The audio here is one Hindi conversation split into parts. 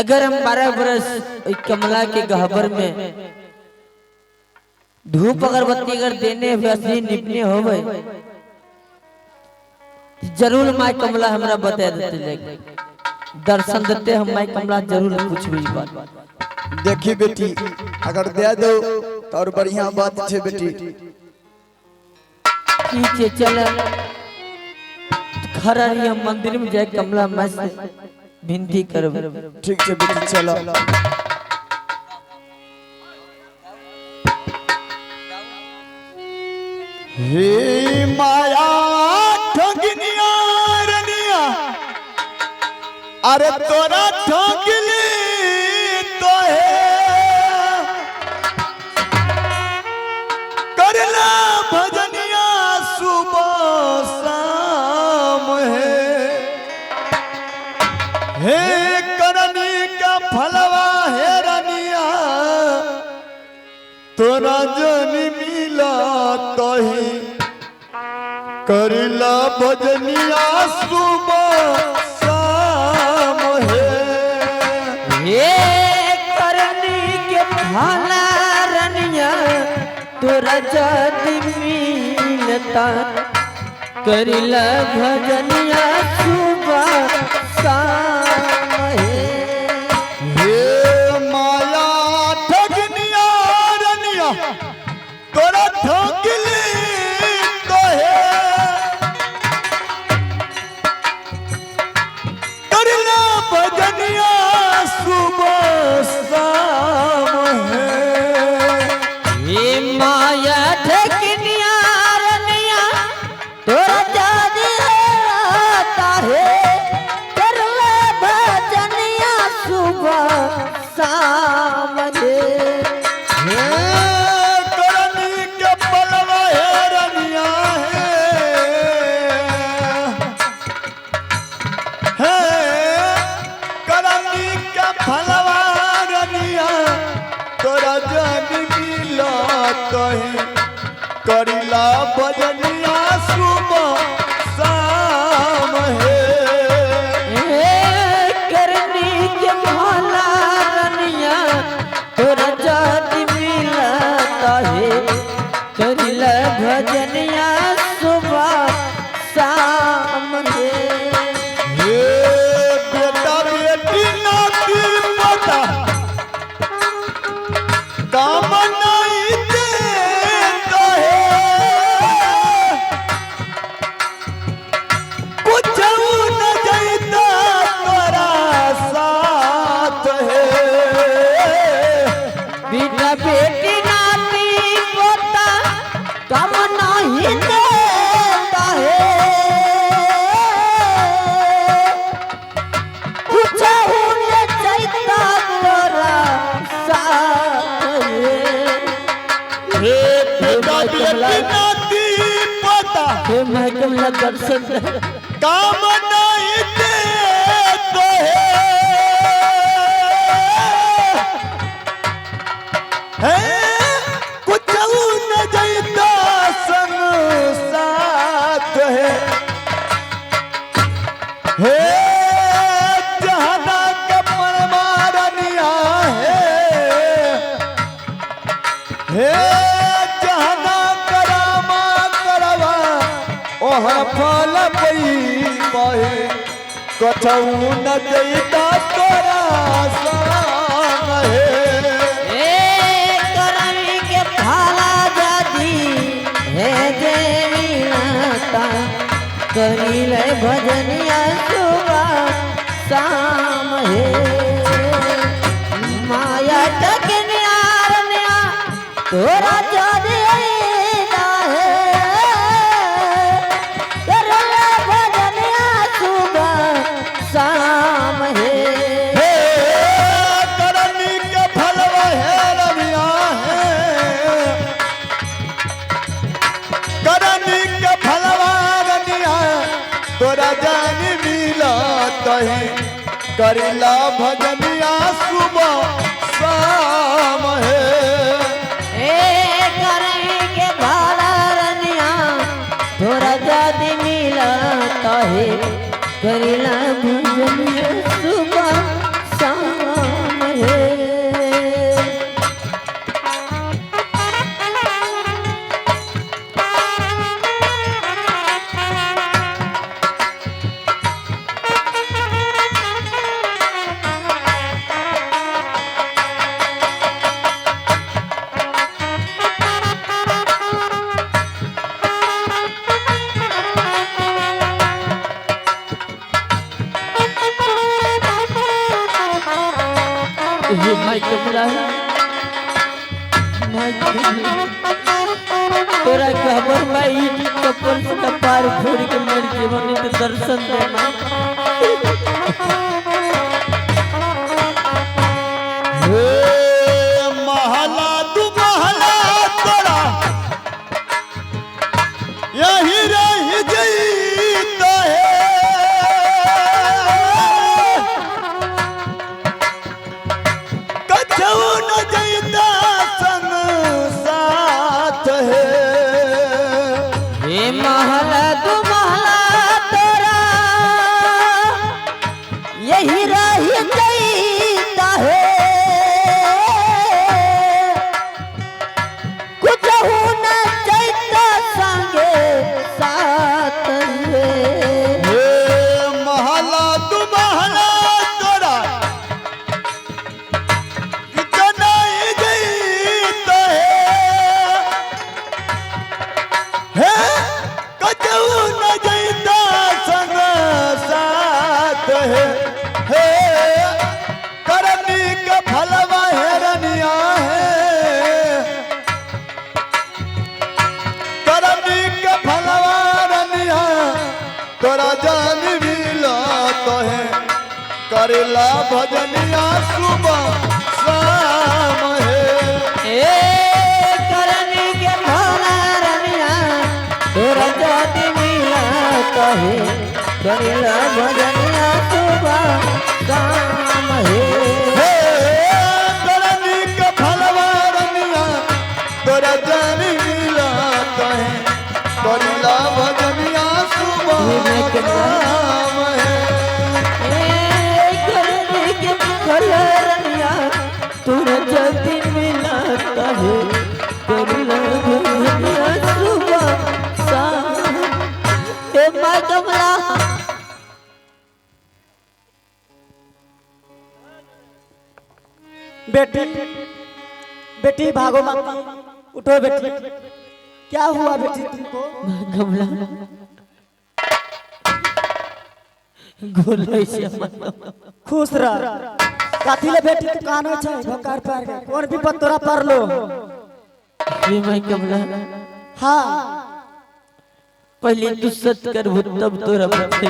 अगर हम 12 बरस कमला के गहबर में धूप अगरबत्ती अगर देने वैसे निपने हो गए जरूर माई कमला हमरा बता देते दर्शन देते हम माई कमला जरूर पूछबी बात। देखी बेटी अगर दे दो तो और बढ़िया बात छे बेटी। ठीक है चल खरा रही मंदिर में जाए कमला माई से विनती करब। ठीक है बेटी चलो। हे माया ठगिनिया रनिया अरे तोरा ठगली तो है करला भजनिया सुबह शाम हे करनी का फलवा है रनिया तोरा जन मिला तो ही करला भजनिया सुबह शाम हे करनी के फला रनिया तोरा जन मिलता करला भजनिया सुबह शाम हे माया ठगनिया रनिया तोरा ठगली तो है करला भजनिया सुबह शाम हे माया ठगनिया रनिया तोरा जन मिलता है करला भजनिया सुबह शाम करनी के पलवा है रनिया है करनी के फलवा रनिया तोरा जन मिला तो है करिला भजनिया सुबह शाम करनी के भला रनिया तोरा जाति मिलता है करिला भजनिया सुबह शाम हे बेटा बेटी नाती पोता काम नहीं देता है कुछ न जाता तोरा साथ है बेटा बेटी नाती पोता कम नहीं देता है कुछ न चाहता तोरा साथ हे बेटा बेटी नाती पोता हे मैं कमला दर्शन काम नहीं देता है कुछ न जाता संग साथ है जहाना के परमारनिया है जहाना करामा करवा ओह फल पई पाए कछऊ न जाता तोरा संग करनी के भाला जादी है जे मिलता करिले भजनिया सुबह शाम माया ठगनिया रनिया तोरा जन मिलता है करले भजनिया सुबह शाम करनी के फलवा है रनिया करनी के फलवा रनिया तोरा जान मिला तही करिला भजनिया सुबह शाम करनी के भाला रनिया तोरा जन मिलता है करिला भजनिया सुबह शाम ये माई कमला माई कमला तोरा खबर माई कपल से पार फोड़ के मर जीवन के दर्शन दे माई महला दू महला तोरा यही रह जईत है कछू न जईता संग साथ है हे महला दू महला तोरा यही रह जईता है कुछ न जईता संगे साथ है महला तू महला तोरा कितना जईत है कछू न जईता संग साथ है करनी का फलवा हेरनिया है करनी का फलवा रनिया तोरा जान मिला तो है करेला भजनिया सुबह शाम है ए करनी के भला रनिया तोरा जाति मिला कहे करेला भजनिया सुबह शाम है करनी का फलवा रनिया तोरा जान मिला तो है करेला भजनिया सुबह शाम है ए करनी के भला रनिया तोरा जाति मिला कहे करेला भजनिया सुबह शाम ए माँ कमला बेटी बेटी भागो मत उठो बेटी क्या हुआ बेटी तुमको कमला गोले से खुश रह काथी ले बेटी तू कानो छै भकार पार के कौन विपत तोरा परलो ये मैं कमला हां पहले तू सत करबो तब तोरा बते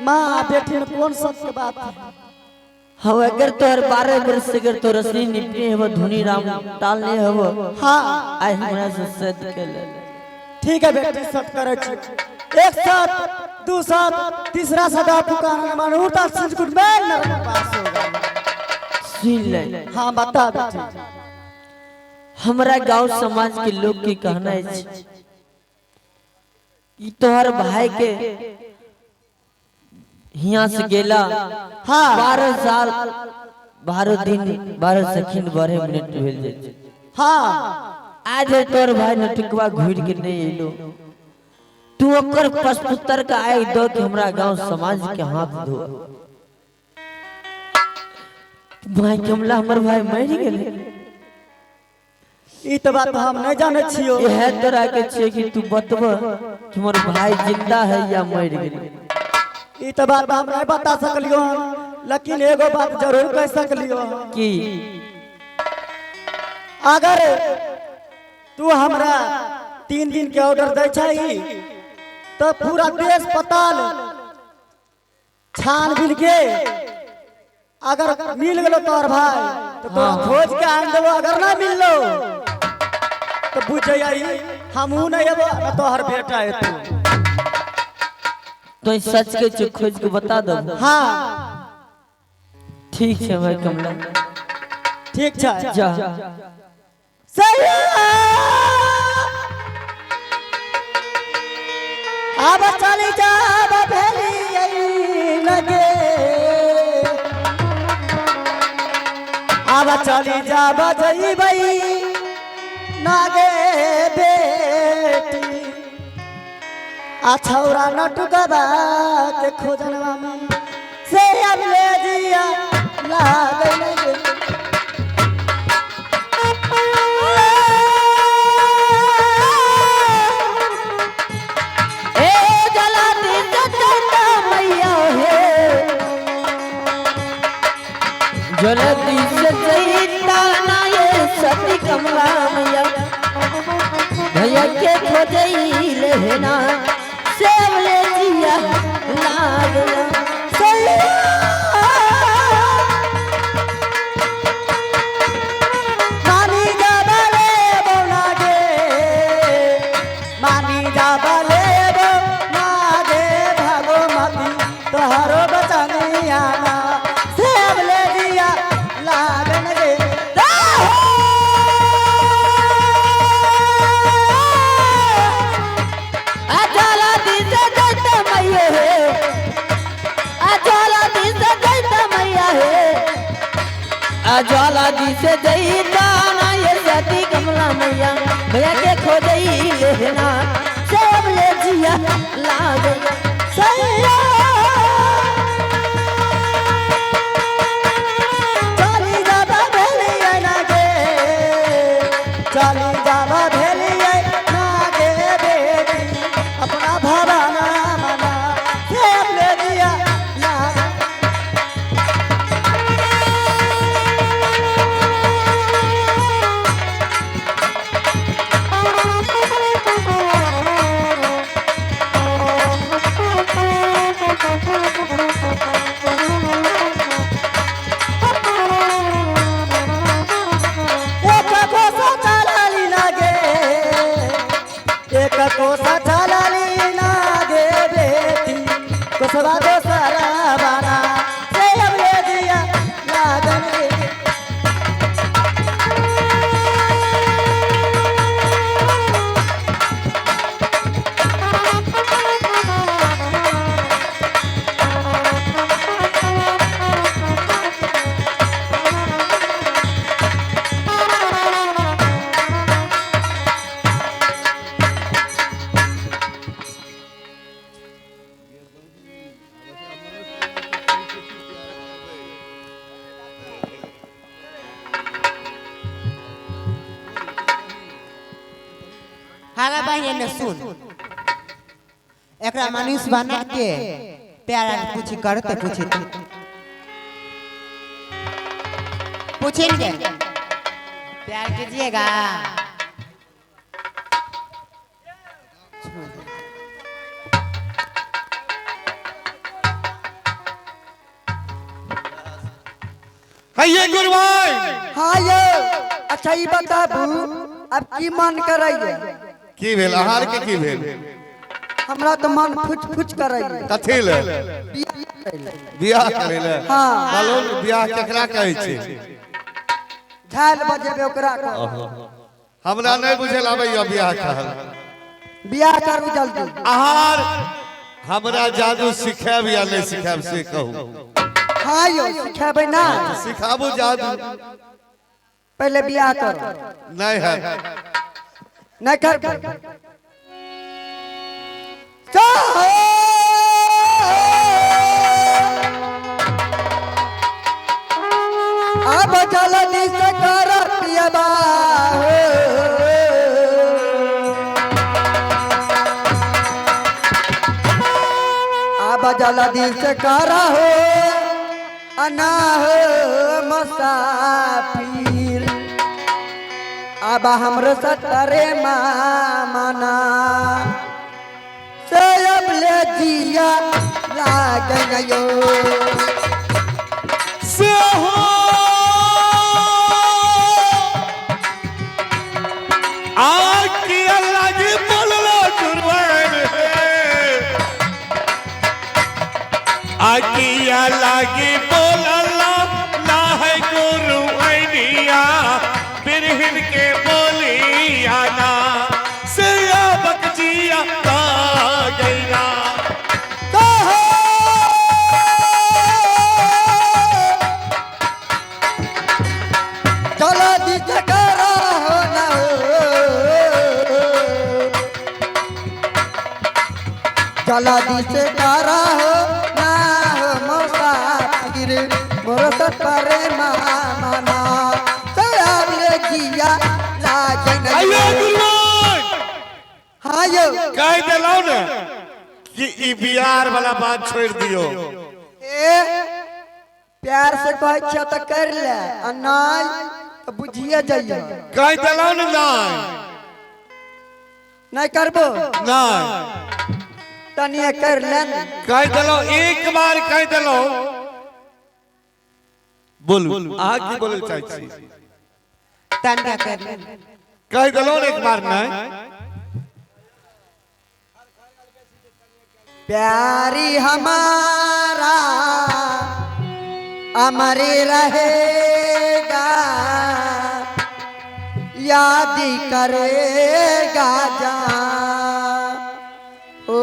मां बेटी में कौन सत्य बात है हम अगर तोहर 12 वर्ष से अगर तोर असली निपने हव धुनी राम टालने हव हां आई हमरा से सत कर ले ठीक है बेटी सत करे छी एक साथ दू साथ तीसरा सदा पुकारने मानो उठा संस्कृत में नरक पास होगा सुन ले हां बता बेटी हमरा गांव समाज के लोग के कहना है कि तोहर भाई के हिया से गेला हां 12 साल 12 दिन 12 सेकंड 12 मिनट भेल जाय हां आज तोर भाई नटकवा घुर के नहीं एलो तू ओकर पशुपुत्र का आय दो के हमरा गांव समाज के हाथ धो भाई कमला हमर भाई मर गेले ई तो बात हम नहीं जाने छियो यह तरह के छे कि तू बतब कि हमर भाई जिंदा है या मर गेले ई तो बात हम नहीं बता सकलियो लेकिन एगो बात जरूर कह सकलियो कि अगर तू हमरा 3 दिन के ऑर्डर दे छही तो पूरा देश पताल छानबीन के अगर मिल गेलो तोर भाई तो तोरा खोज के आन देबो अगर ना मिललो तो बुझ जाई हमहू नहीं एबो न तोहर बेटा है तू तो सच के चो खोज के बता दो हां ठीक है भाई कमला ठीक छै जा सही अब चली जा भेली लगे अब चली जा बजई नागे बेटी आ छौरा नटुकबा के खोजनवा में से अब ले जिया लागे लगे जल्दी से जईता ना ये सती कमला मैया भैया के खोजई लेना सेवले जिया लागला सैया मानी जाबले बोनागे मानी जाबले बोनागे भगवती तोहरो बचनिया ना सेवले दिया लागन गे अजाला दी से जईता मैया है अजाला दी से जईता मैया है अजाला दी से जईता ना ये सती कमला मैया भैया के खोजई लेना सब ले जिया लाग सैया चली जाबा भेलिए नागे चली जाबा भेलिए नागे बेटी अपना भवाना मना सेवले दिया लागन एक कोसा चलाली नागे बेटी कोसवा दोसरा बाना से अब ले दिया लागन गे हारा बहन ने सुन एकरा मनुष्य बना के प्यारा कुछ करते पूछेंगे प्यार कीजिएगा ये गुरुभाई हाँ ये अच्छा ये बताबू अब की मन करैया की भेल आहार के की भेल हमरा तो मन फुच फुच करैया कथी ले बियाह करे ले हाँ मालूम बियाह केकरा कहै छै झाल बजेबे ओकरा का हमरा नहीं बुझल आबैया बियाह कहल बियाह करू जल्दी आहार हमरा जादू सिखाब या नहीं सिखाब से कहू हाँ यो सिखेबै ना सिखाबू जादू पहले बियाह करो नहीं है नहीं कर अब जल्दी से कर पियबा अब जल्दी से कर हो अना हो मुसाफिर अब हमरो सतरे माना से अब ले जिया लागयो से हो आर की अल्लाह जी बोललो गुरुवान आकिया लागी बोललो ना है गुरु ऐनिया बिरहिन के बोलिया ना से बकजिया ला गईना चलो दिस करो ना चलो दिस करो ना मुसाफिर मोर सतरे माना से अब ले जिया लागन आयो गुरुवान हाँ यो कह दिलो ना कि ई बिहार वाला बात छोड़ दियो ए प्यार से कह छ तो कर ले आ नहीं तो बुझिए जाइए। कह दिलो न नहीं करबो नहीं तनिए कर ले। कह दिलो एक बार कह दिलो बोलू आ की बोले चाहे छी तनिया कर ले कह दिलो एक बार नहीं प्यारी हमारा अमर रहेगा याद करेगा जा ओ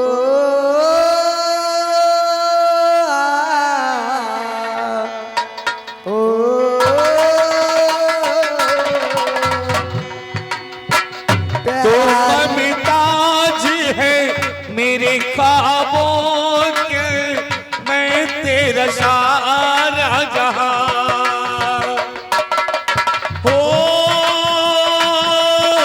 मेरे ख्वाबों के मैं तेरा सारा जहां